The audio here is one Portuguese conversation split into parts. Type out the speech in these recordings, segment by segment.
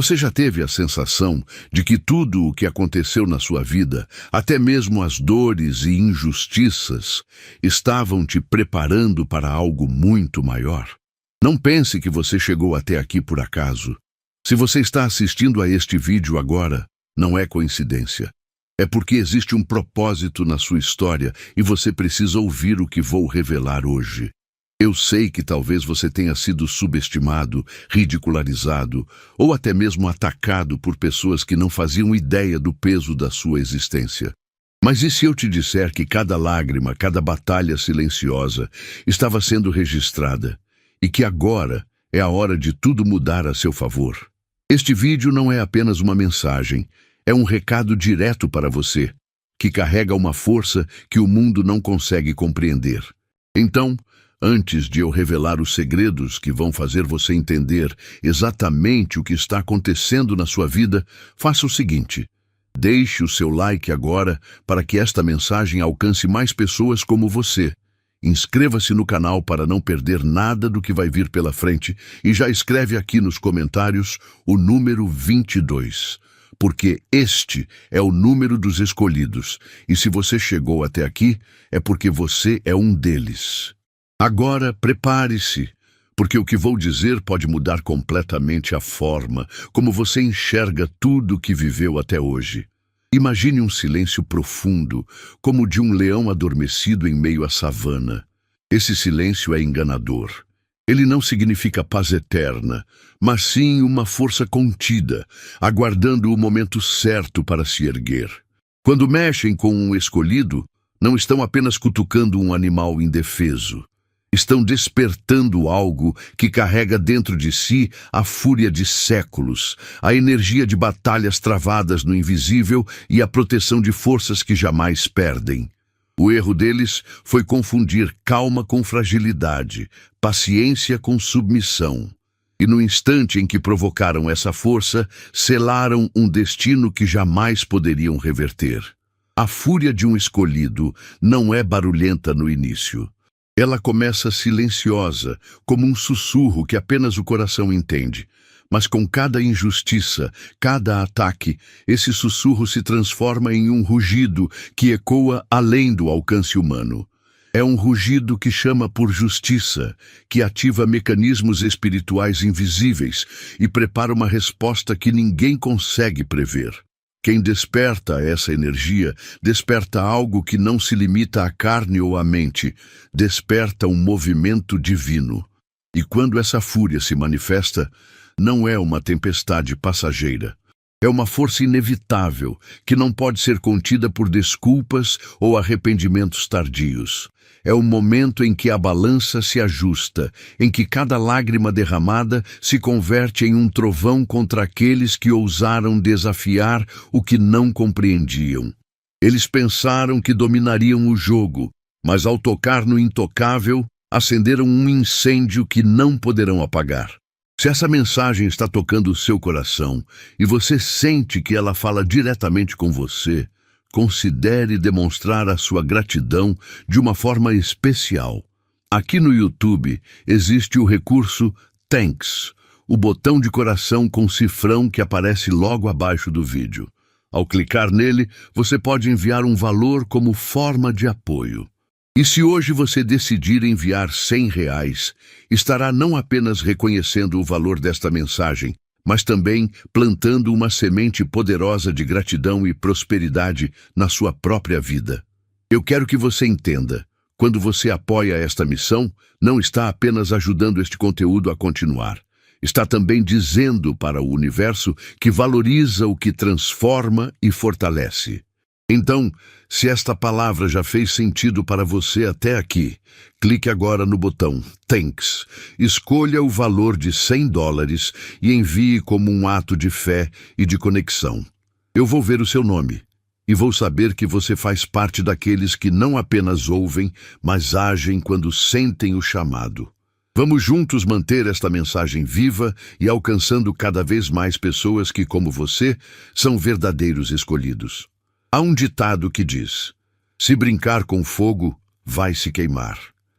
Você já teve a sensação de que tudo o que aconteceu na sua vida, até mesmo as dores e injustiças, estavam te preparando para algo muito maior? Não pense que você chegou até aqui por acaso. Se você está assistindo a este vídeo agora, não é coincidência. É porque existe um propósito na sua história e você precisa ouvir o que vou revelar hoje. Eu sei que talvez você tenha sido subestimado, ridicularizado ou até mesmo atacado por pessoas que não faziam ideia do peso da sua existência. Mas e se eu te disser que cada lágrima, cada batalha silenciosa estava sendo registrada e que agora é a hora de tudo mudar a seu favor? Este vídeo não é apenas uma mensagem, é um recado direto para você, que carrega uma força que o mundo não consegue compreender. Então, antes de eu revelar os segredos que vão fazer você entender exatamente o que está acontecendo na sua vida, faça o seguinte: deixe o seu like agora para que esta mensagem alcance mais pessoas como você. Inscreva-se no canal para não perder nada do que vai vir pela frente e já escreve aqui nos comentários o número 22, porque este é o número dos escolhidos, e se você chegou até aqui, é porque você é um deles. Agora, prepare-se, porque o que vou dizer pode mudar completamente a forma como você enxerga tudo o que viveu até hoje. Imagine um silêncio profundo, como o de um leão adormecido em meio à savana. Esse silêncio é enganador. Ele não significa paz eterna, mas sim uma força contida, aguardando o momento certo para se erguer. Quando mexem com um escolhido, não estão apenas cutucando um animal indefeso. Estão despertando algo que carrega dentro de si a fúria de séculos, a energia de batalhas travadas no invisível e a proteção de forças que jamais perdem. O erro deles foi confundir calma com fragilidade, paciência com submissão. E no instante em que provocaram essa força, selaram um destino que jamais poderiam reverter. A fúria de um escolhido não é barulhenta no início. Ela começa silenciosa, como um sussurro que apenas o coração entende. Mas com cada injustiça, cada ataque, esse sussurro se transforma em um rugido que ecoa além do alcance humano. É um rugido que chama por justiça, que ativa mecanismos espirituais invisíveis e prepara uma resposta que ninguém consegue prever. Quem desperta essa energia, desperta algo que não se limita à carne ou à mente, desperta um movimento divino. E quando essa fúria se manifesta, não é uma tempestade passageira. É uma força inevitável, que não pode ser contida por desculpas ou arrependimentos tardios. É o momento em que a balança se ajusta, em que cada lágrima derramada se converte em um trovão contra aqueles que ousaram desafiar o que não compreendiam. Eles pensaram que dominariam o jogo, mas ao tocar no intocável, acenderam um incêndio que não poderão apagar. Se essa mensagem está tocando o seu coração e você sente que ela fala diretamente com você, considere demonstrar a sua gratidão de uma forma especial. Aqui no YouTube existe o recurso Thanks, o botão de coração com cifrão que aparece logo abaixo do vídeo. Ao clicar nele, você pode enviar um valor como forma de apoio. E se hoje você decidir enviar R$100, estará não apenas reconhecendo o valor desta mensagem, mas também plantando uma semente poderosa de gratidão e prosperidade na sua própria vida. Eu quero que você entenda, quando você apoia esta missão, não está apenas ajudando este conteúdo a continuar. Está também dizendo para o universo que valoriza o que transforma e fortalece. Então, se esta palavra já fez sentido para você até aqui, clique agora no botão Thanks, escolha o valor de $100 e envie como um ato de fé e de conexão. Eu vou ver o seu nome e vou saber que você faz parte daqueles que não apenas ouvem, mas agem quando sentem o chamado. Vamos juntos manter esta mensagem viva e alcançando cada vez mais pessoas que, como você, são verdadeiros escolhidos. Há um ditado que diz: se brincar com fogo, vai se queimar.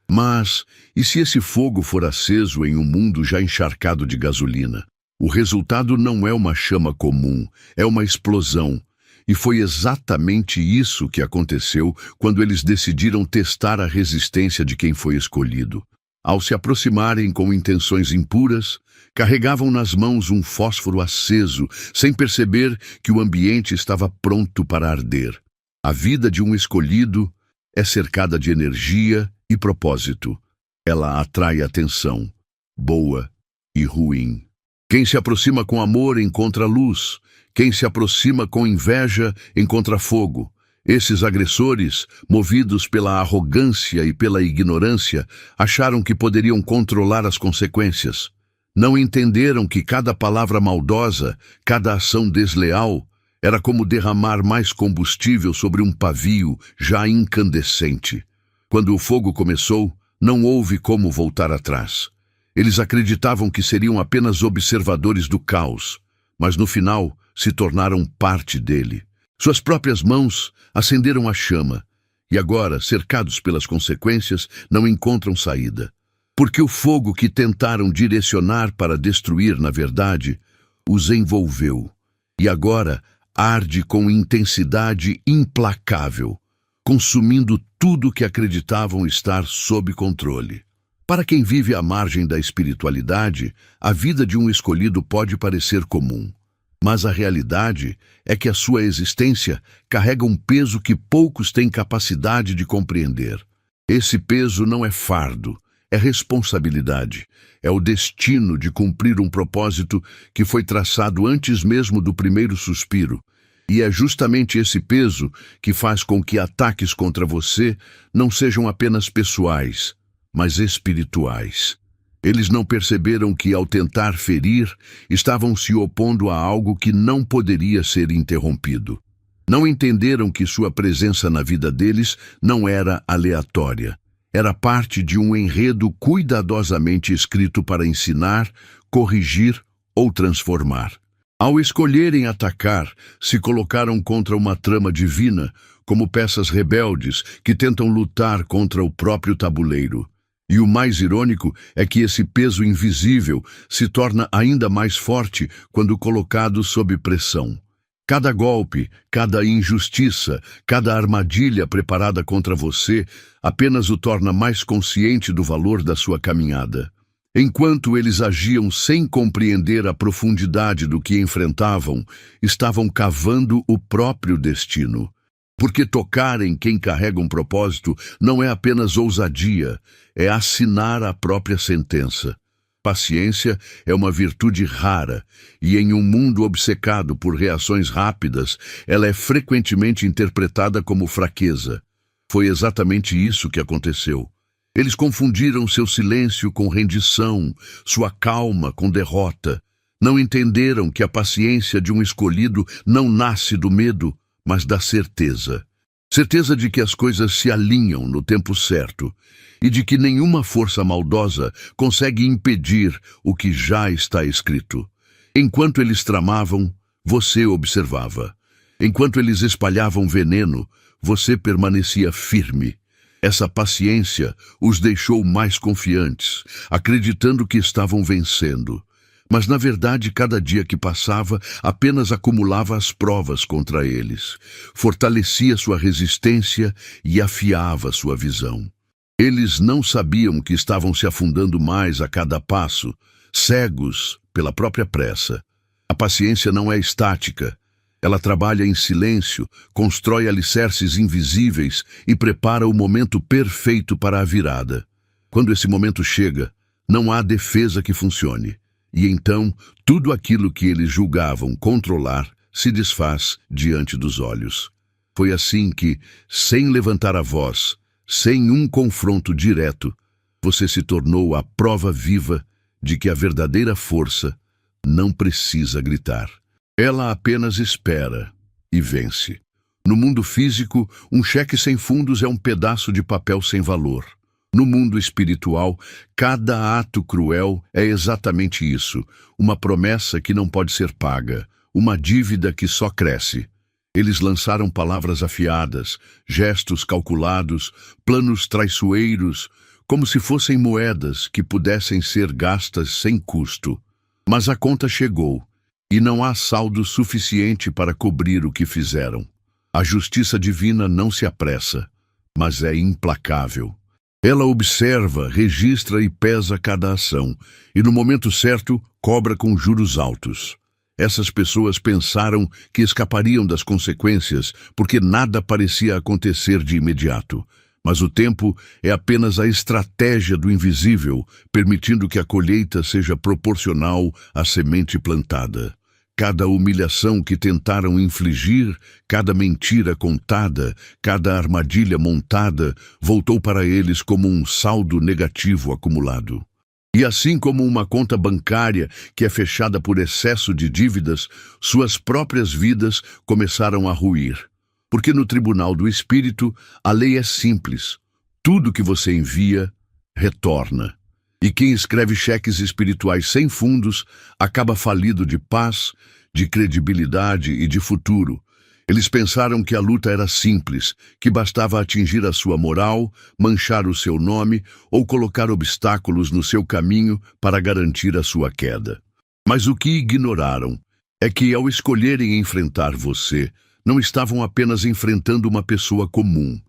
Mas, e se esse fogo for aceso em um mundo já encharcado de gasolina? O resultado não é uma chama comum, é uma explosão. E foi exatamente isso que aconteceu quando eles decidiram testar a resistência de quem foi escolhido. Ao se aproximarem com intenções impuras, carregavam nas mãos um fósforo aceso, sem perceber que o ambiente estava pronto para arder. A vida de um escolhido é cercada de energia e propósito. Ela atrai atenção, boa e ruim. Quem se aproxima com amor encontra luz. Quem se aproxima com inveja encontra fogo. Esses agressores, movidos pela arrogância e pela ignorância, acharam que poderiam controlar as consequências. Não entenderam que cada palavra maldosa, cada ação desleal, era como derramar mais combustível sobre um pavio já incandescente. Quando o fogo começou, não houve como voltar atrás. Eles acreditavam que seriam apenas observadores do caos, mas no final se tornaram parte dele. Suas próprias mãos acenderam a chama, e agora, cercados pelas consequências, não encontram saída. Porque o fogo que tentaram direcionar para destruir, na verdade, os envolveu, e agora arde com intensidade implacável, consumindo tudo que acreditavam estar sob controle. Para quem vive à margem da espiritualidade, a vida de um escolhido pode parecer comum. Mas a realidade é que a sua existência carrega um peso que poucos têm capacidade de compreender. Esse peso não é fardo, é responsabilidade. É o destino de cumprir um propósito que foi traçado antes mesmo do primeiro suspiro. E é justamente esse peso que faz com que ataques contra você não sejam apenas pessoais, mas espirituais. Eles não perceberam que, ao tentar ferir, estavam se opondo a algo que não poderia ser interrompido. Não entenderam que sua presença na vida deles não era aleatória. Era parte de um enredo cuidadosamente escrito para ensinar, corrigir ou transformar. Ao escolherem atacar, se colocaram contra uma trama divina, como peças rebeldes que tentam lutar contra o próprio tabuleiro. E o mais irônico é que esse peso invisível se torna ainda mais forte quando colocado sob pressão. Cada golpe, cada injustiça, cada armadilha preparada contra você apenas o torna mais consciente do valor da sua caminhada. Enquanto eles agiam sem compreender a profundidade do que enfrentavam, estavam cavando o próprio destino. Porque tocar em quem carrega um propósito não é apenas ousadia, é assinar a própria sentença. Paciência é uma virtude rara, e em um mundo obcecado por reações rápidas, ela é frequentemente interpretada como fraqueza. Foi exatamente isso que aconteceu. Eles confundiram seu silêncio com rendição, sua calma com derrota. Não entenderam que a paciência de um escolhido não nasce do medo, mas da certeza. Certeza de que as coisas se alinham no tempo certo e de que nenhuma força maldosa consegue impedir o que já está escrito. Enquanto eles tramavam, você observava. Enquanto eles espalhavam veneno, você permanecia firme. Essa paciência os deixou mais confiantes, acreditando que estavam vencendo. Mas, na verdade, cada dia que passava apenas acumulava as provas contra eles, fortalecia sua resistência e afiava sua visão. Eles não sabiam que estavam se afundando mais a cada passo, cegos pela própria pressa. A paciência não é estática. Ela trabalha em silêncio, constrói alicerces invisíveis e prepara o momento perfeito para a virada. Quando esse momento chega, não há defesa que funcione. E então, tudo aquilo que eles julgavam controlar se desfaz diante dos olhos. Foi assim que, sem levantar a voz, sem um confronto direto, você se tornou a prova viva de que a verdadeira força não precisa gritar. Ela apenas espera e vence. No mundo físico, um cheque sem fundos é um pedaço de papel sem valor. No mundo espiritual, cada ato cruel é exatamente isso, uma promessa que não pode ser paga, uma dívida que só cresce. Eles lançaram palavras afiadas, gestos calculados, planos traiçoeiros, como se fossem moedas que pudessem ser gastas sem custo. Mas a conta chegou, e não há saldo suficiente para cobrir o que fizeram. A justiça divina não se apressa, mas é implacável. Ela observa, registra e pesa cada ação, e no momento certo cobra com juros altos. Essas pessoas pensaram que escapariam das consequências porque nada parecia acontecer de imediato. Mas o tempo é apenas a estratégia do invisível, permitindo que a colheita seja proporcional à semente plantada. Cada humilhação que tentaram infligir, cada mentira contada, cada armadilha montada, voltou para eles como um saldo negativo acumulado. E assim como uma conta bancária que é fechada por excesso de dívidas, suas próprias vidas começaram a ruir. Porque no tribunal do Espírito, a lei é simples. Tudo que você envia, retorna. E quem escreve cheques espirituais sem fundos acaba falido de paz, de credibilidade e de futuro. Eles pensaram que a luta era simples, que bastava atingir a sua moral, manchar o seu nome ou colocar obstáculos no seu caminho para garantir a sua queda. Mas o que ignoraram é que, ao escolherem enfrentar você, não estavam apenas enfrentando uma pessoa comum.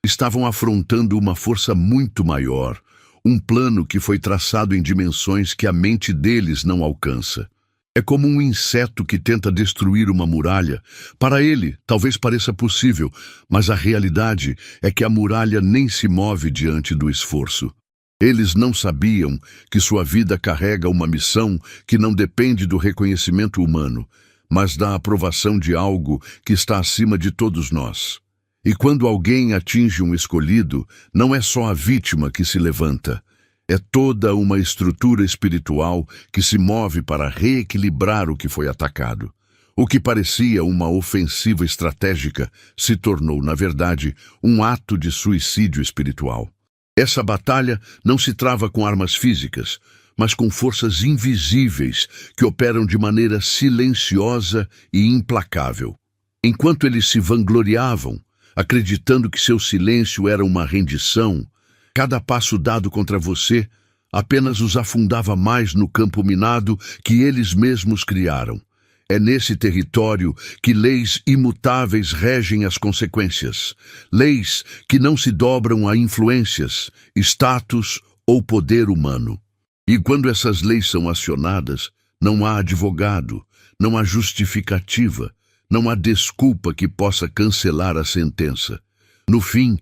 Estavam afrontando uma força muito maior, um plano que foi traçado em dimensões que a mente deles não alcança. É como um inseto que tenta destruir uma muralha. Para ele, talvez pareça possível, mas a realidade é que a muralha nem se move diante do esforço. Eles não sabiam que sua vida carrega uma missão que não depende do reconhecimento humano, mas da aprovação de algo que está acima de todos nós. E quando alguém atinge um escolhido, não é só a vítima que se levanta. É toda uma estrutura espiritual que se move para reequilibrar o que foi atacado. O que parecia uma ofensiva estratégica se tornou, na verdade, um ato de suicídio espiritual. Essa batalha não se trava com armas físicas, mas com forças invisíveis que operam de maneira silenciosa e implacável. Enquanto eles se vangloriavam, acreditando que seu silêncio era uma rendição, cada passo dado contra você apenas os afundava mais no campo minado que eles mesmos criaram. É nesse território que leis imutáveis regem as consequências, leis que não se dobram a influências, status ou poder humano. E quando essas leis são acionadas, não há advogado, não há justificativa, não há desculpa que possa cancelar a sentença. No fim,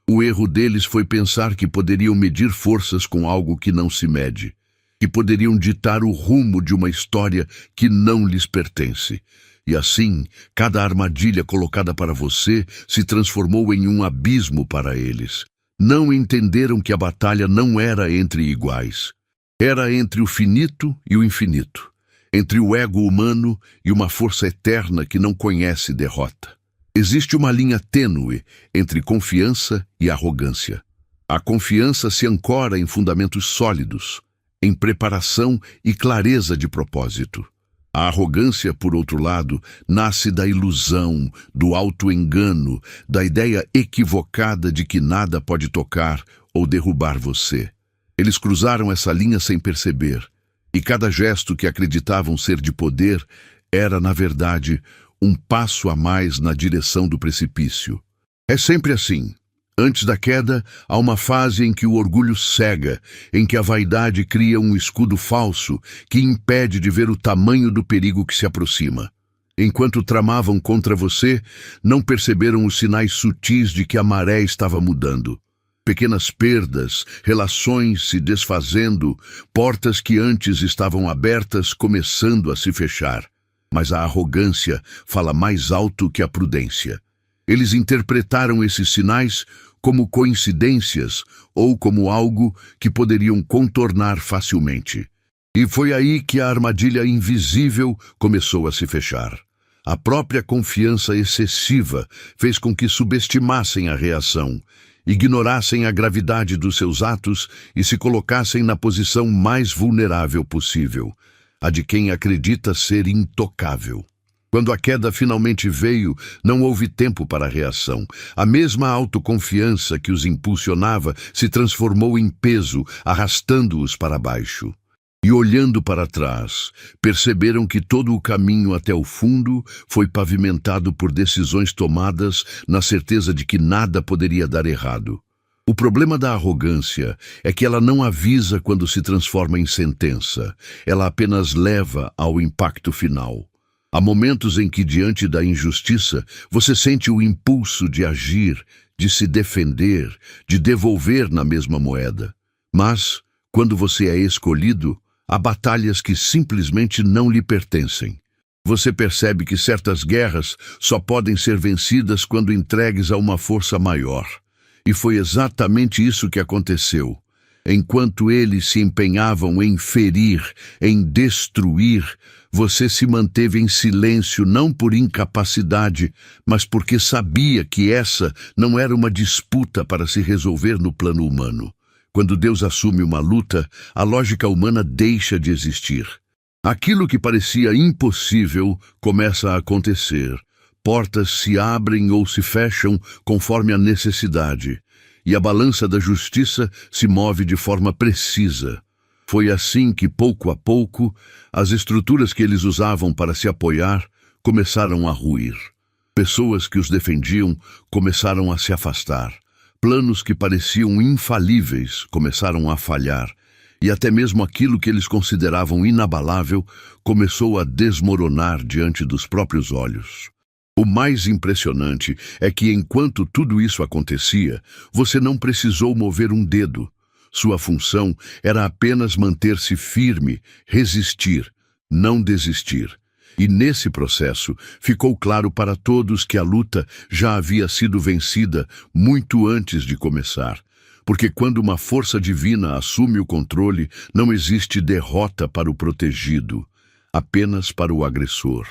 o erro deles foi pensar que poderiam medir forças com algo que não se mede, que poderiam ditar o rumo de uma história que não lhes pertence. E assim, cada armadilha colocada para você se transformou em um abismo para eles. Não entenderam que a batalha não era entre iguais. Era entre o finito e o infinito, entre o ego humano e uma força eterna que não conhece derrota. Existe uma linha tênue entre confiança e arrogância. A confiança se ancora em fundamentos sólidos, em preparação e clareza de propósito. A arrogância, por outro lado, nasce da ilusão, do auto-engano, da ideia equivocada de que nada pode tocar ou derrubar você. Eles cruzaram essa linha sem perceber, e cada gesto que acreditavam ser de poder era, na verdade, um passo a mais na direção do precipício. É sempre assim. Antes da queda, há uma fase em que o orgulho cega, em que a vaidade cria um escudo falso que impede de ver o tamanho do perigo que se aproxima. Enquanto tramavam contra você, não perceberam os sinais sutis de que a maré estava mudando. Pequenas perdas, relações se desfazendo, portas que antes estavam abertas começando a se fechar. Mas a arrogância fala mais alto que a prudência. Eles interpretaram esses sinais como coincidências ou como algo que poderiam contornar facilmente. E foi aí que a armadilha invisível começou a se fechar. A própria confiança excessiva fez com que subestimassem a reação, ignorassem a gravidade dos seus atos e se colocassem na posição mais vulnerável possível, a de quem acredita ser intocável. Quando a queda finalmente veio, não houve tempo para a reação. A mesma autoconfiança que os impulsionava se transformou em peso, arrastando-os para baixo. E olhando para trás, perceberam que todo o caminho até o fundo foi pavimentado por decisões tomadas na certeza de que nada poderia dar errado. O problema da arrogância é que ela não avisa quando se transforma em sentença, ela apenas leva ao impacto final. Há momentos em que, diante da injustiça, você sente o impulso de agir, de se defender, de devolver na mesma moeda. Mas, quando você é escolhido, há batalhas que simplesmente não lhe pertencem. Você percebe que certas guerras só podem ser vencidas quando entregues a uma força maior. E foi exatamente isso que aconteceu. Enquanto eles se empenhavam em ferir, em destruir, você se manteve em silêncio não por incapacidade, mas porque sabia que essa não era uma disputa para se resolver no plano humano. Quando Deus assume uma luta, a lógica humana deixa de existir. Aquilo que parecia impossível começa a acontecer. Portas se abrem ou se fecham conforme a necessidade, e a balança da justiça se move de forma precisa. Foi assim que, pouco a pouco, as estruturas que eles usavam para se apoiar começaram a ruir. Pessoas que os defendiam começaram a se afastar. Planos que pareciam infalíveis começaram a falhar, e até mesmo aquilo que eles consideravam inabalável começou a desmoronar diante dos próprios olhos. O mais impressionante é que, enquanto tudo isso acontecia, você não precisou mover um dedo. Sua função era apenas manter-se firme, resistir, não desistir. E nesse processo, ficou claro para todos que a luta já havia sido vencida muito antes de começar. Porque quando uma força divina assume o controle, não existe derrota para o protegido, apenas para o agressor.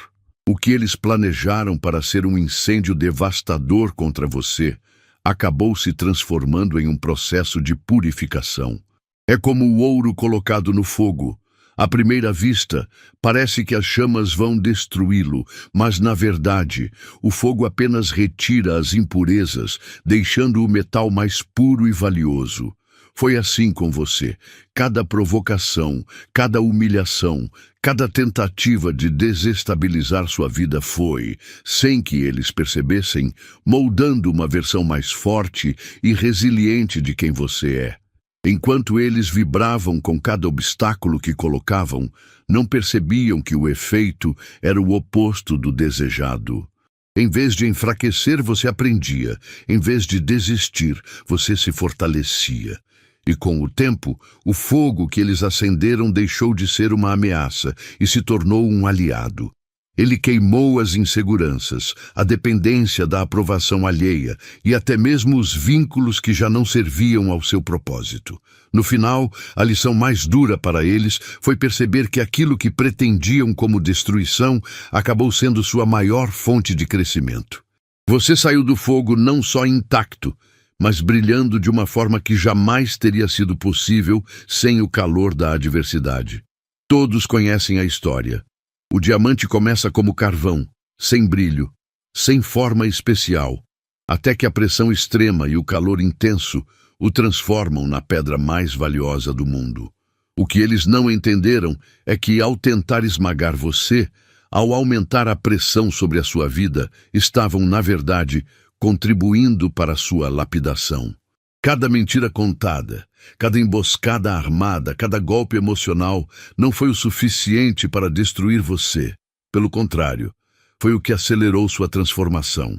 O que eles planejaram para ser um incêndio devastador contra você acabou se transformando em um processo de purificação. É como o ouro colocado no fogo. À primeira vista, parece que as chamas vão destruí-lo, mas, na verdade, o fogo apenas retira as impurezas, deixando o metal mais puro e valioso. Foi assim com você. Cada provocação, cada humilhação, cada tentativa de desestabilizar sua vida foi, sem que eles percebessem, moldando uma versão mais forte e resiliente de quem você é. Enquanto eles vibravam com cada obstáculo que colocavam, não percebiam que o efeito era o oposto do desejado. Em vez de enfraquecer, você aprendia. Em vez de desistir, você se fortalecia. E com o tempo, o fogo que eles acenderam deixou de ser uma ameaça e se tornou um aliado. Ele queimou as inseguranças, a dependência da aprovação alheia e até mesmo os vínculos que já não serviam ao seu propósito. No final, a lição mais dura para eles foi perceber que aquilo que pretendiam como destruição acabou sendo sua maior fonte de crescimento. Você saiu do fogo não só intacto, mas brilhando de uma forma que jamais teria sido possível sem o calor da adversidade. Todos conhecem a história. O diamante começa como carvão, sem brilho, sem forma especial, até que a pressão extrema e o calor intenso o transformam na pedra mais valiosa do mundo. O que eles não entenderam é que, ao tentar esmagar você, ao aumentar a pressão sobre a sua vida, estavam, na verdade, contribuindo para a sua lapidação. Cada mentira contada, cada emboscada armada, cada golpe emocional não foi o suficiente para destruir você. Pelo contrário, foi o que acelerou sua transformação.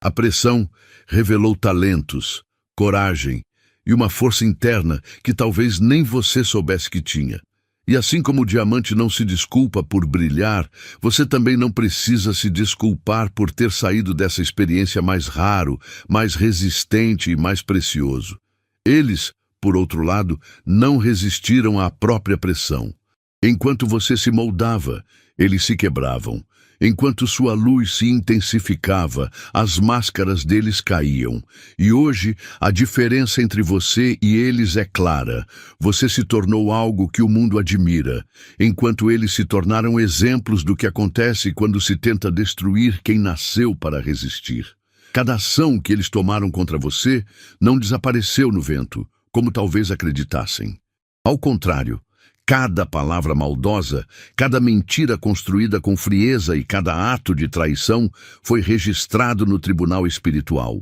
A pressão revelou talentos, coragem e uma força interna que talvez nem você soubesse que tinha. E assim como o diamante não se desculpa por brilhar, você também não precisa se desculpar por ter saído dessa experiência mais raro, mais resistente e mais precioso. Eles, por outro lado, não resistiram à própria pressão. Enquanto você se moldava, eles se quebravam. Enquanto sua luz se intensificava, as máscaras deles caíam. E hoje, a diferença entre você e eles é clara. Você se tornou algo que o mundo admira, enquanto eles se tornaram exemplos do que acontece quando se tenta destruir quem nasceu para resistir. Cada ação que eles tomaram contra você não desapareceu no vento, como talvez acreditassem. Ao contrário, Cada palavra maldosa, cada mentira construída com frieza e cada ato de traição foi registrado no tribunal espiritual.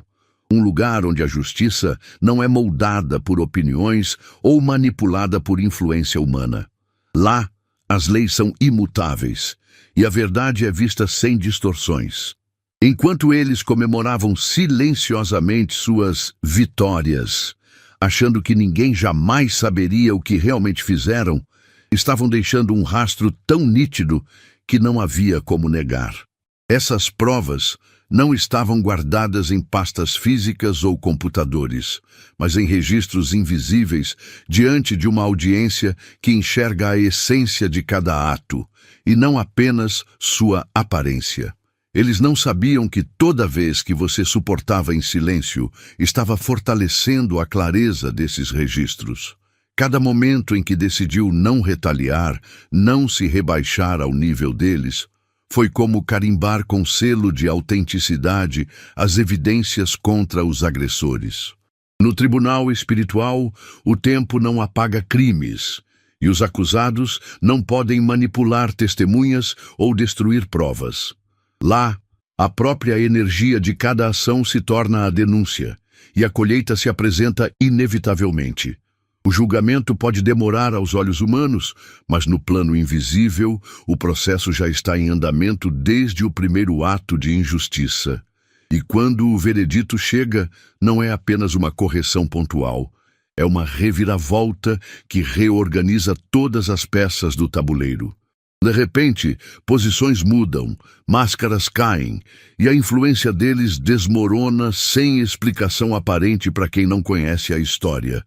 Um lugar onde a justiça não é moldada por opiniões ou manipulada por influência humana. Lá, as leis são imutáveis e a verdade é vista sem distorções. Enquanto eles comemoravam silenciosamente suas vitórias, achando que ninguém jamais saberia o que realmente fizeram, estavam deixando um rastro tão nítido que não havia como negar. Essas provas não estavam guardadas em pastas físicas ou computadores, mas em registros invisíveis diante de uma audiência que enxerga a essência de cada ato, e não apenas sua aparência. Eles não sabiam que toda vez que você suportava em silêncio, estava fortalecendo a clareza desses registros. Cada momento em que decidiu não retaliar, não se rebaixar ao nível deles, foi como carimbar com selo de autenticidade as evidências contra os agressores. No tribunal espiritual, o tempo não apaga crimes, e os acusados não podem manipular testemunhas ou destruir provas. Lá, a própria energia de cada ação se torna a denúncia, e a colheita se apresenta inevitavelmente. O julgamento pode demorar aos olhos humanos, mas no plano invisível, o processo já está em andamento desde o primeiro ato de injustiça. E quando o veredito chega, não é apenas uma correção pontual, é uma reviravolta que reorganiza todas as peças do tabuleiro. De repente, posições mudam, máscaras caem, e a influência deles desmorona sem explicação aparente para quem não conhece a história.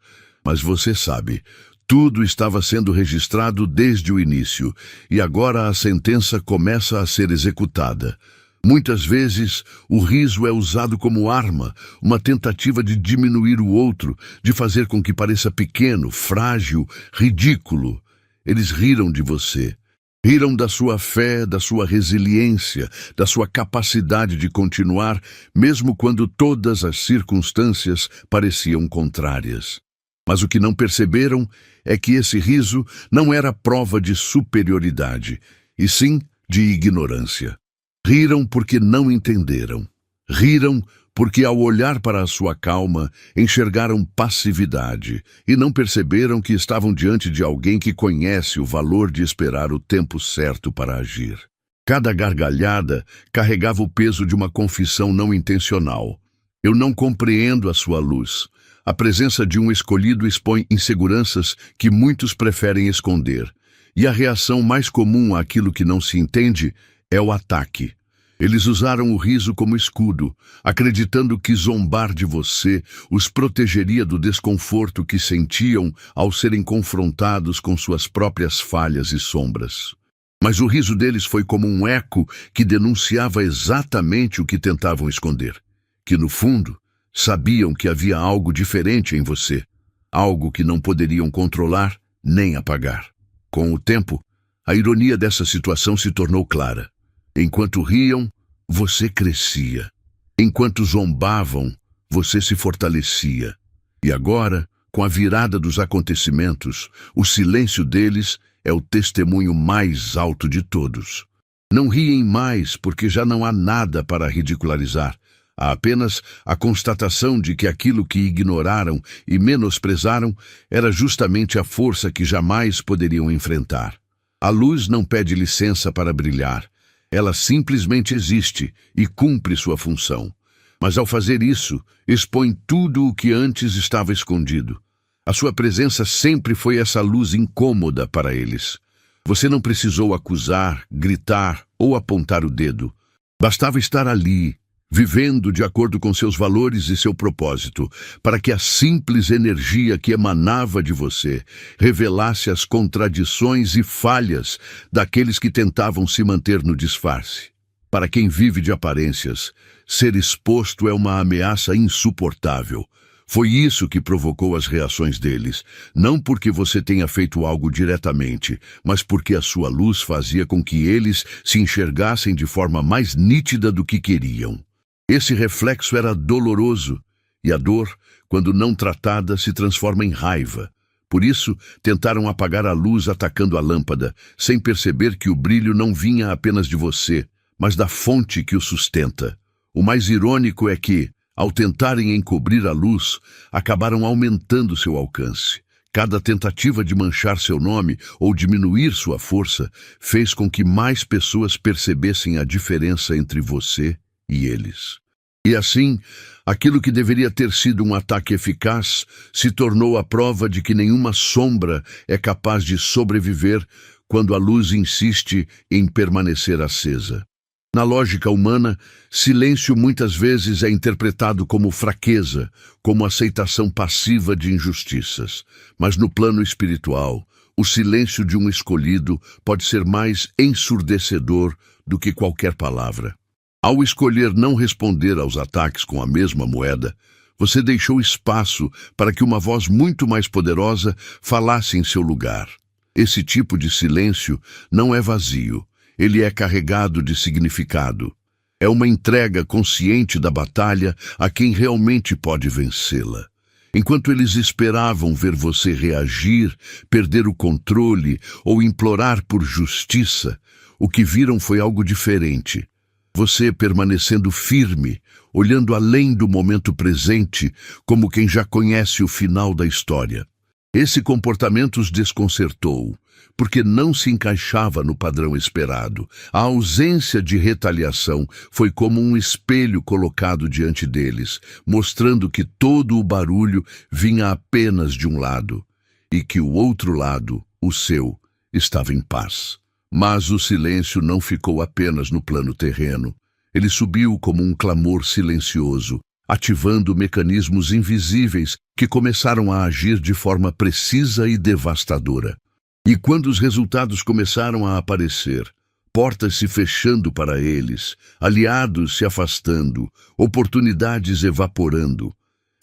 Mas você sabe, tudo estava sendo registrado desde o início, e agora a sentença começa a ser executada. Muitas vezes, o riso é usado como arma, uma tentativa de diminuir o outro, de fazer com que pareça pequeno, frágil, ridículo. Eles riram de você. Riram da sua fé, da sua resiliência, da sua capacidade de continuar, mesmo quando todas as circunstâncias pareciam contrárias. Mas o que não perceberam é que esse riso não era prova de superioridade, e sim de ignorância. Riram porque não entenderam. Riram porque, ao olhar para a sua calma, enxergaram passividade e não perceberam que estavam diante de alguém que conhece o valor de esperar o tempo certo para agir. Cada gargalhada carregava o peso de uma confissão não intencional. Eu não compreendo a sua luz. A presença de um escolhido expõe inseguranças que muitos preferem esconder, e a reação mais comum àquilo que não se entende é o ataque. Eles usaram o riso como escudo, acreditando que zombar de você os protegeria do desconforto que sentiam ao serem confrontados com suas próprias falhas e sombras. Mas o riso deles foi como um eco que denunciava exatamente o que tentavam esconder, que no fundo sabiam que havia algo diferente em você, algo que não poderiam controlar nem apagar. Com o tempo, a ironia dessa situação se tornou clara. Enquanto riam, você crescia. Enquanto zombavam, você se fortalecia. E agora, com a virada dos acontecimentos, o silêncio deles é o testemunho mais alto de todos. Não riem mais porque já não há nada para ridicularizar. Há apenas a constatação de que aquilo que ignoraram e menosprezaram era justamente a força que jamais poderiam enfrentar. A luz não pede licença para brilhar. Ela simplesmente existe e cumpre sua função. Mas ao fazer isso, expõe tudo o que antes estava escondido. A sua presença sempre foi essa luz incômoda para eles. Você não precisou acusar, gritar ou apontar o dedo. Bastava estar ali, vivendo de acordo com seus valores e seu propósito, para que a simples energia que emanava de você revelasse as contradições e falhas daqueles que tentavam se manter no disfarce. Para quem vive de aparências, ser exposto é uma ameaça insuportável. Foi isso que provocou as reações deles, não porque você tenha feito algo diretamente, mas porque a sua luz fazia com que eles se enxergassem de forma mais nítida do que queriam. Esse reflexo era doloroso, e a dor, quando não tratada, se transforma em raiva, Por isso, tentaram apagar a luz atacando a lâmpada, sem perceber que o brilho não vinha apenas de você, mas da fonte que o sustenta. O mais irônico é que, ao tentarem encobrir a luz, acabaram aumentando seu alcance. Cada tentativa de manchar seu nome ou diminuir sua força fez com que mais pessoas percebessem a diferença entre você e eles. E assim, aquilo que deveria ter sido um ataque eficaz se tornou a prova de que nenhuma sombra é capaz de sobreviver quando a luz insiste em permanecer acesa. Na lógica humana, silêncio muitas vezes é interpretado como fraqueza, como aceitação passiva de injustiças. Mas no plano espiritual, o silêncio de um escolhido pode ser mais ensurdecedor do que qualquer palavra. Ao escolher não responder aos ataques com a mesma moeda, você deixou espaço para que uma voz muito mais poderosa falasse em seu lugar. Esse tipo de silêncio não é vazio, ele é carregado de significado. É uma entrega consciente da batalha a quem realmente pode vencê-la. Enquanto eles esperavam ver você reagir, perder o controle ou implorar por justiça, o que viram foi algo diferente. Você permanecendo firme, olhando além do momento presente, como quem já conhece o final da história. Esse comportamento os desconcertou, porque não se encaixava no padrão esperado. A ausência de retaliação foi como um espelho colocado diante deles, mostrando que todo o barulho vinha apenas de um lado, e que o outro lado, o seu, estava em paz. Mas o silêncio não ficou apenas no plano terreno. Ele subiu como um clamor silencioso, ativando mecanismos invisíveis que começaram a agir de forma precisa e devastadora. E quando os resultados começaram a aparecer, portas se fechando para eles, aliados se afastando, oportunidades evaporando,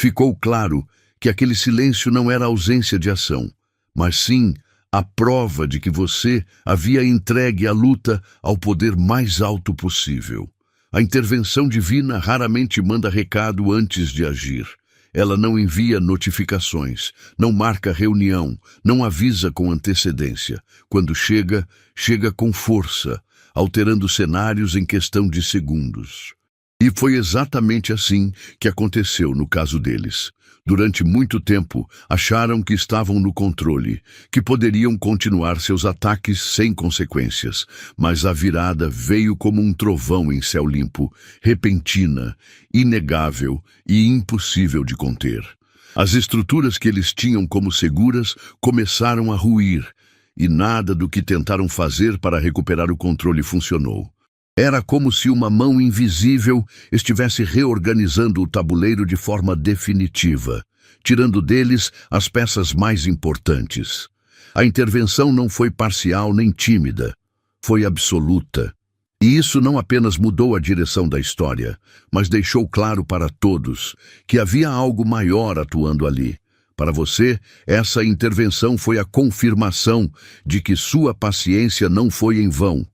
ficou claro que aquele silêncio não era ausência de ação, mas sim a prova de que você havia entregue a luta ao poder mais alto possível. A intervenção divina raramente manda recado antes de agir. Ela não envia notificações, não marca reunião, não avisa com antecedência. Quando chega, chega com força, alterando cenários em questão de segundos. E foi exatamente assim que aconteceu no caso deles. Durante muito tempo, acharam que estavam no controle, que poderiam continuar seus ataques sem consequências, mas a virada veio como um trovão em céu limpo, repentina, inegável e impossível de conter. As estruturas que eles tinham como seguras começaram a ruir, e nada do que tentaram fazer para recuperar o controle funcionou. Era como se uma mão invisível estivesse reorganizando o tabuleiro de forma definitiva, tirando deles as peças mais importantes. A intervenção não foi parcial nem tímida, foi absoluta. E isso não apenas mudou a direção da história, mas deixou claro para todos que havia algo maior atuando ali. Para você, essa intervenção foi a confirmação de que sua paciência não foi em vão.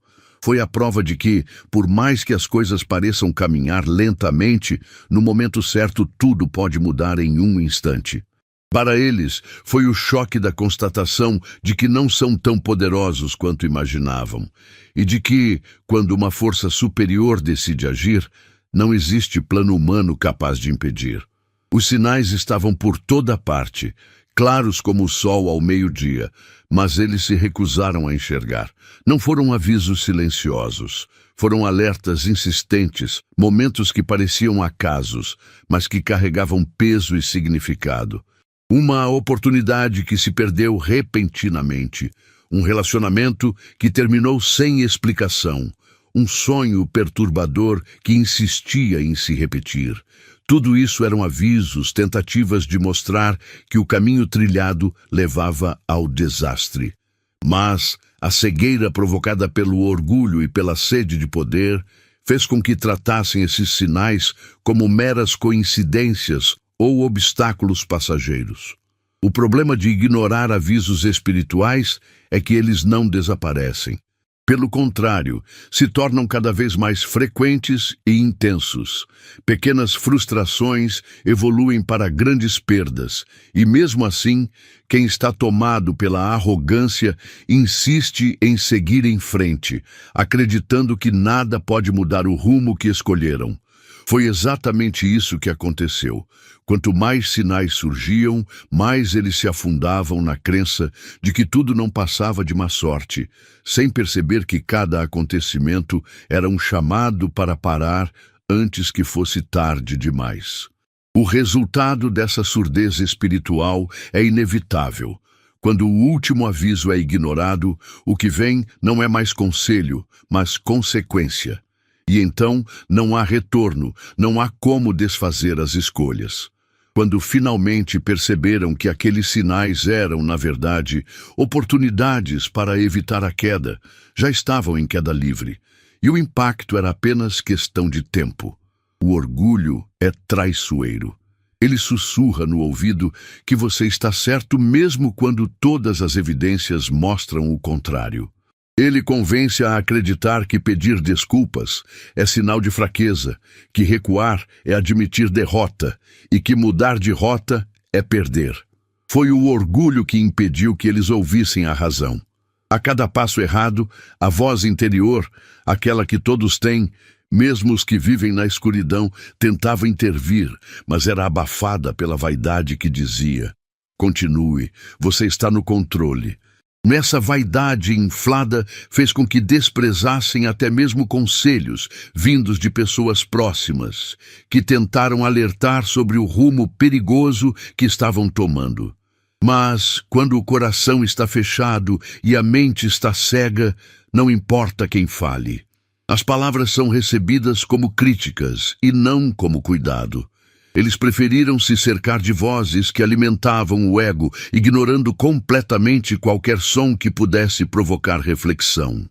Foi a prova de que, por mais que as coisas pareçam caminhar lentamente, no momento certo tudo pode mudar em um instante. Para eles, foi o choque da constatação de que não são tão poderosos quanto imaginavam, e de que, quando uma força superior decide agir, não existe plano humano capaz de impedir. Os sinais estavam por toda parte, claros como o sol ao meio-dia, mas eles se recusaram a enxergar. Não foram avisos silenciosos, foram alertas insistentes, momentos que pareciam acasos, mas que carregavam peso e significado. Uma oportunidade que se perdeu repentinamente, um relacionamento que terminou sem explicação, um sonho perturbador que insistia em se repetir. Tudo isso eram avisos, tentativas de mostrar que o caminho trilhado levava ao desastre. Mas a cegueira provocada pelo orgulho e pela sede de poder fez com que tratassem esses sinais como meras coincidências ou obstáculos passageiros. O problema de ignorar avisos espirituais é que eles não desaparecem. Pelo contrário, se tornam cada vez mais frequentes e intensos. Pequenas frustrações evoluem para grandes perdas, e mesmo assim, quem está tomado pela arrogância insiste em seguir em frente, acreditando que nada pode mudar o rumo que escolheram. Foi exatamente isso que aconteceu. Quanto mais sinais surgiam, mais eles se afundavam na crença de que tudo não passava de má sorte, sem perceber que cada acontecimento era um chamado para parar antes que fosse tarde demais. O resultado dessa surdez espiritual é inevitável. Quando o último aviso é ignorado, o que vem não é mais conselho, mas consequência. E então não há retorno, não há como desfazer as escolhas. Quando finalmente perceberam que aqueles sinais eram, na verdade, oportunidades para evitar a queda, já estavam em queda livre, e o impacto era apenas questão de tempo. O orgulho é traiçoeiro. Ele sussurra no ouvido que você está certo mesmo quando todas as evidências mostram o contrário. Ele convence a acreditar que pedir desculpas é sinal de fraqueza, que recuar é admitir derrota e que mudar de rota é perder. Foi o orgulho que impediu que eles ouvissem a razão. A cada passo errado, a voz interior, aquela que todos têm, mesmo os que vivem na escuridão, tentava intervir, mas era abafada pela vaidade que dizia: continue, você está no controle. Nessa vaidade inflada fez com que desprezassem até mesmo conselhos vindos de pessoas próximas, que tentaram alertar sobre o rumo perigoso que estavam tomando. Mas, quando o coração está fechado e a mente está cega, não importa quem fale. As palavras são recebidas como críticas e não como cuidado. Eles preferiram se cercar de vozes que alimentavam o ego, ignorando completamente qualquer som que pudesse provocar reflexão.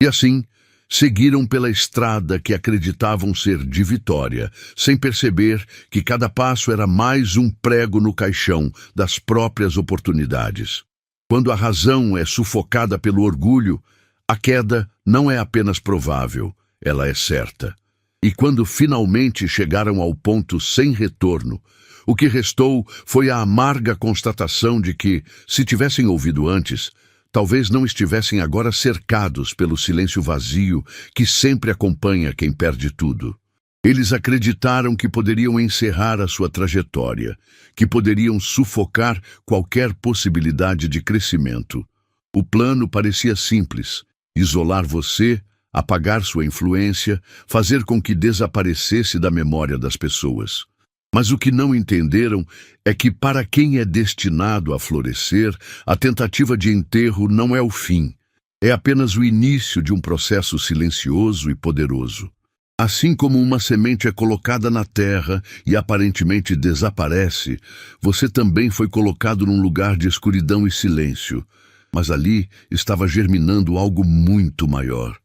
E assim, seguiram pela estrada que acreditavam ser de vitória, sem perceber que cada passo era mais um prego no caixão das próprias oportunidades. Quando a razão é sufocada pelo orgulho, a queda não é apenas provável, ela é certa. E quando finalmente chegaram ao ponto sem retorno, o que restou foi a amarga constatação de que, se tivessem ouvido antes, talvez não estivessem agora cercados pelo silêncio vazio que sempre acompanha quem perde tudo. Eles acreditaram que poderiam encerrar a sua trajetória, que poderiam sufocar qualquer possibilidade de crescimento. O plano parecia simples: isolar você, apagar sua influência, fazer com que desaparecesse da memória das pessoas. Mas o que não entenderam é que, para quem é destinado a florescer, a tentativa de enterro não é o fim, é apenas o início de um processo silencioso e poderoso. Assim como uma semente é colocada na terra e aparentemente desaparece, você também foi colocado num lugar de escuridão e silêncio, mas ali estava germinando algo muito maior.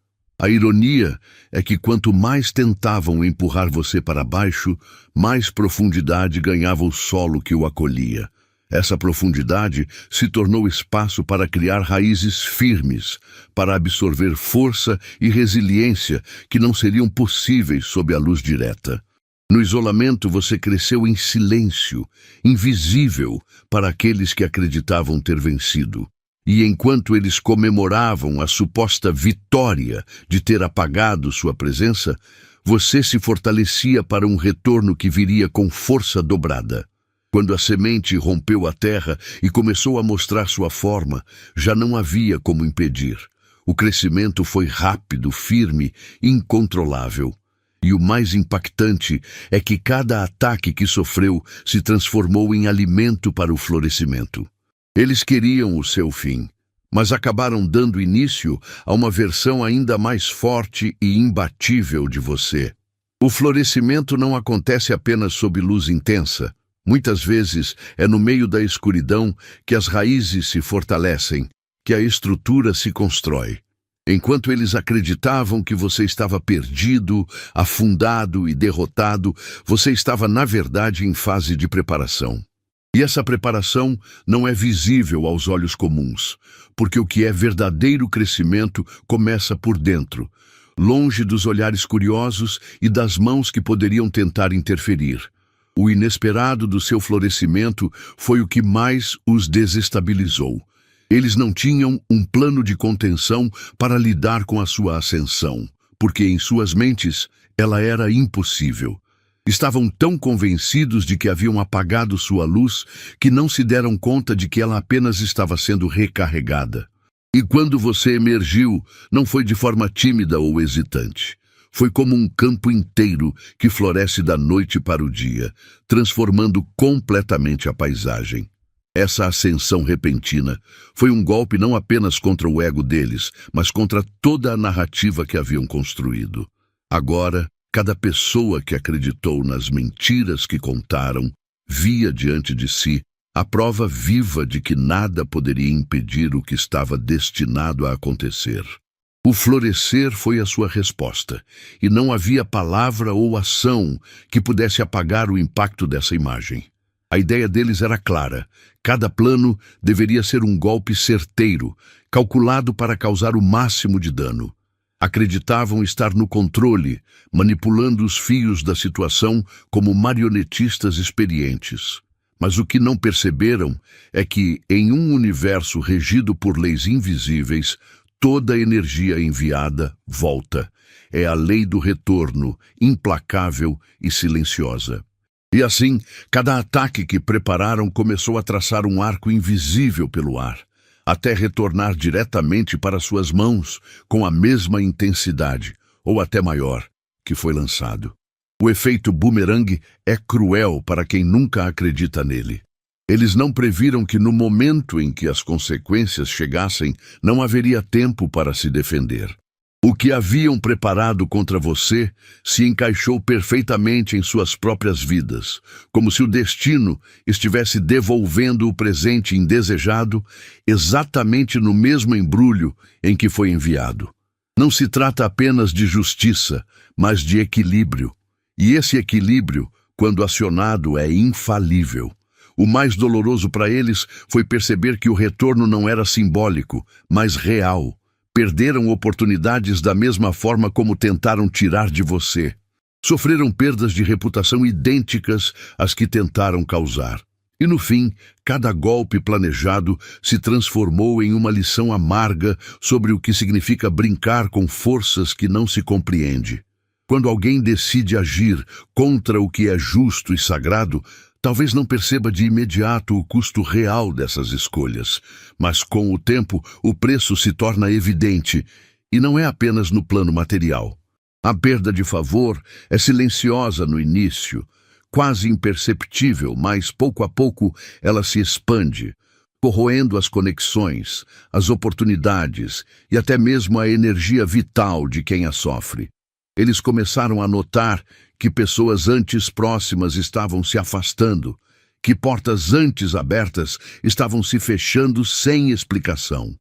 A ironia é que quanto mais tentavam empurrar você para baixo, mais profundidade ganhava o solo que o acolhia. Essa profundidade se tornou espaço para criar raízes firmes, para absorver força e resiliência que não seriam possíveis sob a luz direta. No isolamento você cresceu em silêncio, invisível para aqueles que acreditavam ter vencido. E enquanto eles comemoravam a suposta vitória de ter apagado sua presença, você se fortalecia para um retorno que viria com força dobrada. Quando a semente rompeu a terra e começou a mostrar sua forma, já não havia como impedir. O crescimento foi rápido, firme, incontrolável. E o mais impactante é que cada ataque que sofreu se transformou em alimento para o florescimento. Eles queriam o seu fim, mas acabaram dando início a uma versão ainda mais forte e imbatível de você. O florescimento não acontece apenas sob luz intensa. Muitas vezes é no meio da escuridão que as raízes se fortalecem, que a estrutura se constrói. Enquanto eles acreditavam que você estava perdido, afundado e derrotado, você estava, na verdade, em fase de preparação. E essa preparação não é visível aos olhos comuns, porque o que é verdadeiro crescimento começa por dentro, longe dos olhares curiosos e das mãos que poderiam tentar interferir. O inesperado do seu florescimento foi o que mais os desestabilizou. Eles não tinham um plano de contenção para lidar com a sua ascensão, porque em suas mentes ela era impossível. Estavam tão convencidos de que haviam apagado sua luz que não se deram conta de que ela apenas estava sendo recarregada. E quando você emergiu, não foi de forma tímida ou hesitante. Foi como um campo inteiro que floresce da noite para o dia, transformando completamente a paisagem. Essa ascensão repentina foi um golpe não apenas contra o ego deles, mas contra toda a narrativa que haviam construído. Agora, cada pessoa que acreditou nas mentiras que contaram via diante de si a prova viva de que nada poderia impedir o que estava destinado a acontecer. O florescer foi a sua resposta, e não havia palavra ou ação que pudesse apagar o impacto dessa imagem. A ideia deles era clara: cada plano deveria ser um golpe certeiro, calculado para causar o máximo de dano. Acreditavam estar no controle, manipulando os fios da situação como marionetistas experientes. Mas o que não perceberam é que, em um universo regido por leis invisíveis, toda energia enviada volta. É a lei do retorno, implacável e silenciosa. E assim, cada ataque que prepararam começou a traçar um arco invisível pelo ar, até retornar diretamente para suas mãos com a mesma intensidade, ou até maior, que foi lançado. O efeito bumerangue é cruel para quem nunca acredita nele. Eles não previram que no momento em que as consequências chegassem, não haveria tempo para se defender. O que haviam preparado contra você se encaixou perfeitamente em suas próprias vidas, como se o destino estivesse devolvendo o presente indesejado exatamente no mesmo embrulho em que foi enviado. Não se trata apenas de justiça, mas de equilíbrio. E esse equilíbrio, quando acionado, é infalível. O mais doloroso para eles foi perceber que o retorno não era simbólico, mas real. Perderam oportunidades da mesma forma como tentaram tirar de você. Sofreram perdas de reputação idênticas às que tentaram causar. E no fim, cada golpe planejado se transformou em uma lição amarga sobre o que significa brincar com forças que não se compreende. Quando alguém decide agir contra o que é justo e sagrado, talvez não perceba de imediato o custo real dessas escolhas, mas com o tempo o preço se torna evidente, e não é apenas no plano material. A perda de favor é silenciosa no início, quase imperceptível, mas pouco a pouco ela se expande, corroendo as conexões, as oportunidades e até mesmo a energia vital de quem a sofre. Eles começaram a notar que pessoas antes próximas estavam se afastando, que portas antes abertas estavam se fechando sem explicação.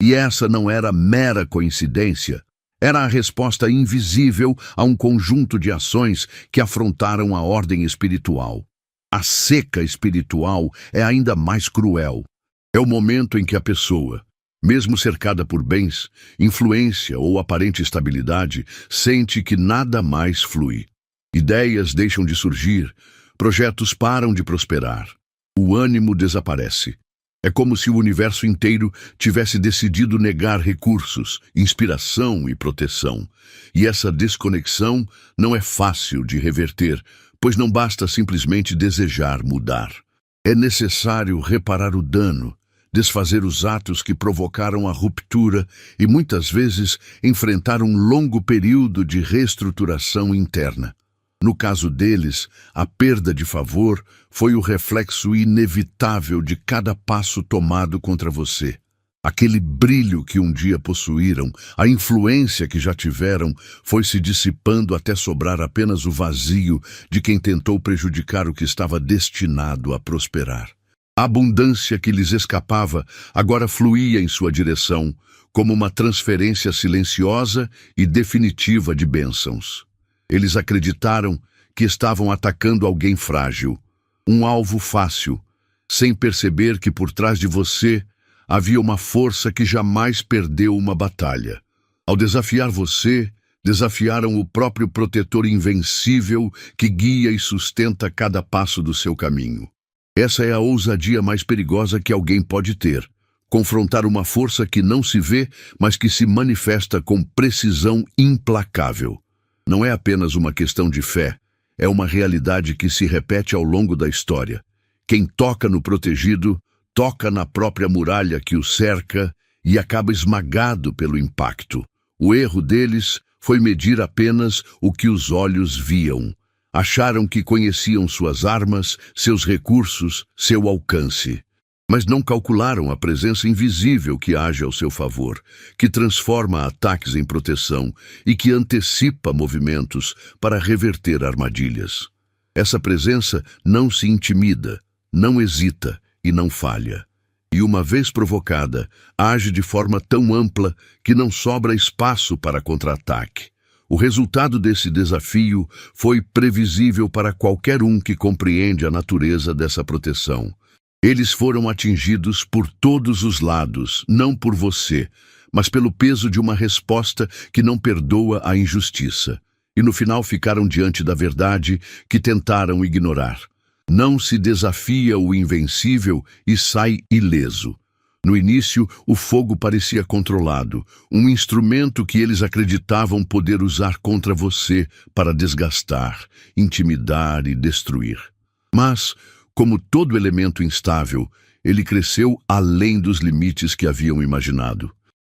E essa não era mera coincidência, era a resposta invisível a um conjunto de ações que afrontaram a ordem espiritual. A seca espiritual é ainda mais cruel. É o momento em que a pessoa, mesmo cercada por bens, influência ou aparente estabilidade, sente que nada mais flui. Ideias deixam de surgir, projetos param de prosperar. O ânimo desaparece. É como se o universo inteiro tivesse decidido negar recursos, inspiração e proteção. E essa desconexão não é fácil de reverter, pois não basta simplesmente desejar mudar. É necessário reparar o dano, desfazer os atos que provocaram a ruptura e, muitas vezes, enfrentar um longo período de reestruturação interna. No caso deles, a perda de favor foi o reflexo inevitável de cada passo tomado contra você. Aquele brilho que um dia possuíram, a influência que já tiveram, foi se dissipando até sobrar apenas o vazio de quem tentou prejudicar o que estava destinado a prosperar. A abundância que lhes escapava agora fluía em sua direção, como uma transferência silenciosa e definitiva de bênçãos. Eles acreditaram que estavam atacando alguém frágil, um alvo fácil, sem perceber que por trás de você havia uma força que jamais perdeu uma batalha. Ao desafiar você, desafiaram o próprio protetor invencível que guia e sustenta cada passo do seu caminho. Essa é a ousadia mais perigosa que alguém pode ter. Confrontar uma força que não se vê, mas que se manifesta com precisão implacável. Não é apenas uma questão de fé, é uma realidade que se repete ao longo da história. Quem toca no protegido, toca na própria muralha que o cerca e acaba esmagado pelo impacto. O erro deles foi medir apenas o que os olhos viam. Acharam que conheciam suas armas, seus recursos, seu alcance. Mas não calcularam a presença invisível que age ao seu favor, que transforma ataques em proteção e que antecipa movimentos para reverter armadilhas. Essa presença não se intimida, não hesita e não falha. E uma vez provocada, age de forma tão ampla que não sobra espaço para contra-ataque. O resultado desse desafio foi previsível para qualquer um que compreende a natureza dessa proteção. Eles foram atingidos por todos os lados, não por você, mas pelo peso de uma resposta que não perdoa a injustiça. E no final ficaram diante da verdade que tentaram ignorar. Não se desafia o invencível e sai ileso. No início, o fogo parecia controlado, um instrumento que eles acreditavam poder usar contra você para desgastar, intimidar e destruir. Mas, como todo elemento instável, ele cresceu além dos limites que haviam imaginado.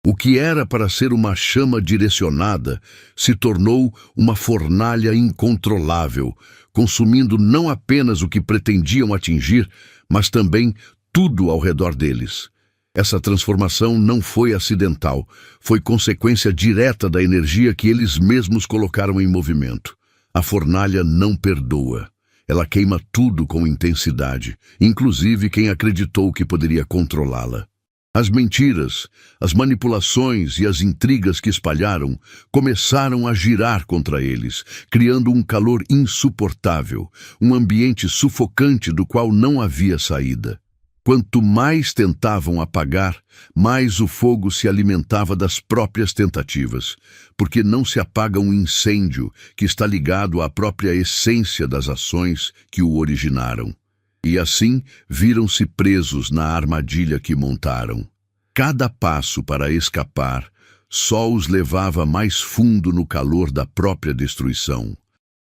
O que era para ser uma chama direcionada se tornou uma fornalha incontrolável, consumindo não apenas o que pretendiam atingir, mas também tudo ao redor deles. Essa transformação não foi acidental, foi consequência direta da energia que eles mesmos colocaram em movimento. A fornalha não perdoa. Ela queima tudo com intensidade, inclusive quem acreditou que poderia controlá-la. As mentiras, as manipulações e as intrigas que espalharam começaram a girar contra eles, criando um calor insuportável, um ambiente sufocante do qual não havia saída. Quanto mais tentavam apagar, mais o fogo se alimentava das próprias tentativas, porque não se apaga um incêndio que está ligado à própria essência das ações que o originaram. E assim viram-se presos na armadilha que montaram. Cada passo para escapar só os levava mais fundo no calor da própria destruição.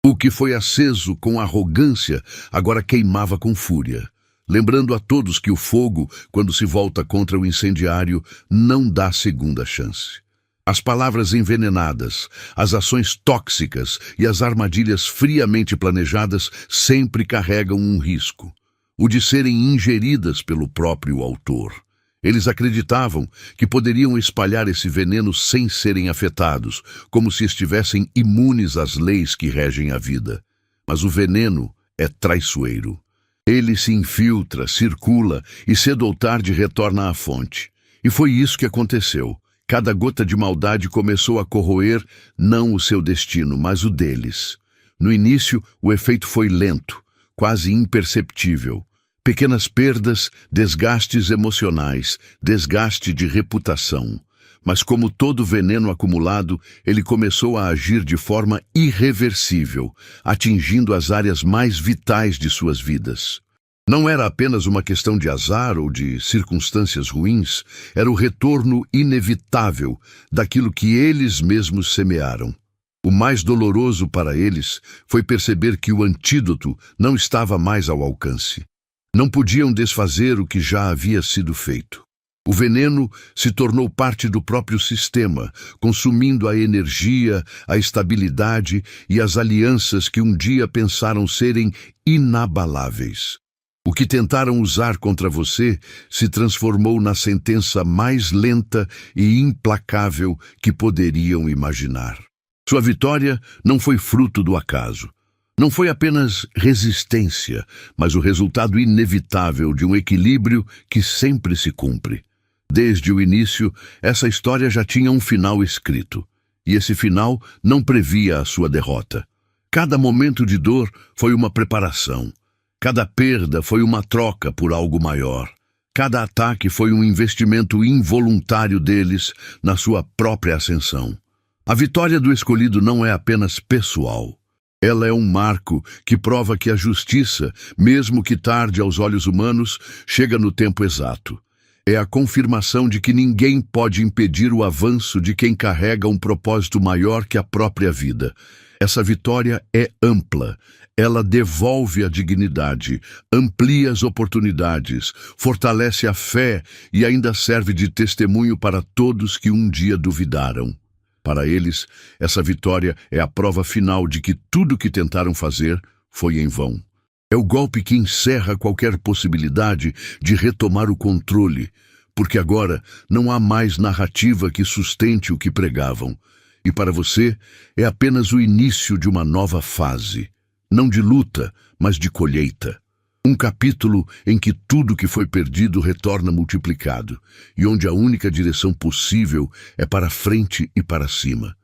O que foi aceso com arrogância agora queimava com fúria, lembrando a todos que o fogo, quando se volta contra o incendiário, não dá segunda chance. As palavras envenenadas, as ações tóxicas e as armadilhas friamente planejadas sempre carregam um risco: o de serem ingeridas pelo próprio autor. Eles acreditavam que poderiam espalhar esse veneno sem serem afetados, como se estivessem imunes às leis que regem a vida. Mas o veneno é traiçoeiro. Ele se infiltra, circula e cedo ou tarde retorna à fonte. E foi isso que aconteceu. Cada gota de maldade começou a corroer não o seu destino, mas o deles. No início, o efeito foi lento, quase imperceptível. Pequenas perdas, desgastes emocionais, desgaste de reputação. Mas como todo veneno acumulado, ele começou a agir de forma irreversível, atingindo as áreas mais vitais de suas vidas. Não era apenas uma questão de azar ou de circunstâncias ruins, era o retorno inevitável daquilo que eles mesmos semearam. O mais doloroso para eles foi perceber que o antídoto não estava mais ao alcance. Não podiam desfazer o que já havia sido feito. O veneno se tornou parte do próprio sistema, consumindo a energia, a estabilidade e as alianças que um dia pensaram serem inabaláveis. O que tentaram usar contra você se transformou na sentença mais lenta e implacável que poderiam imaginar. Sua vitória não foi fruto do acaso. Não foi apenas resistência, mas o resultado inevitável de um equilíbrio que sempre se cumpre. Desde o início, essa história já tinha um final escrito, e esse final não previa a sua derrota. Cada momento de dor foi uma preparação. Cada perda foi uma troca por algo maior. Cada ataque foi um investimento involuntário deles na sua própria ascensão. A vitória do escolhido não é apenas pessoal. Ela é um marco que prova que a justiça, mesmo que tarde aos olhos humanos, chega no tempo exato. É a confirmação de que ninguém pode impedir o avanço de quem carrega um propósito maior que a própria vida. Essa vitória é ampla. Ela devolve a dignidade, amplia as oportunidades, fortalece a fé e ainda serve de testemunho para todos que um dia duvidaram. Para eles, essa vitória é a prova final de que tudo que tentaram fazer foi em vão. É o golpe que encerra qualquer possibilidade de retomar o controle, porque agora não há mais narrativa que sustente o que pregavam. E para você, é apenas o início de uma nova fase. Não de luta, mas de colheita. Um capítulo em que tudo que foi perdido retorna multiplicado, e onde a única direção possível é para frente e para cima.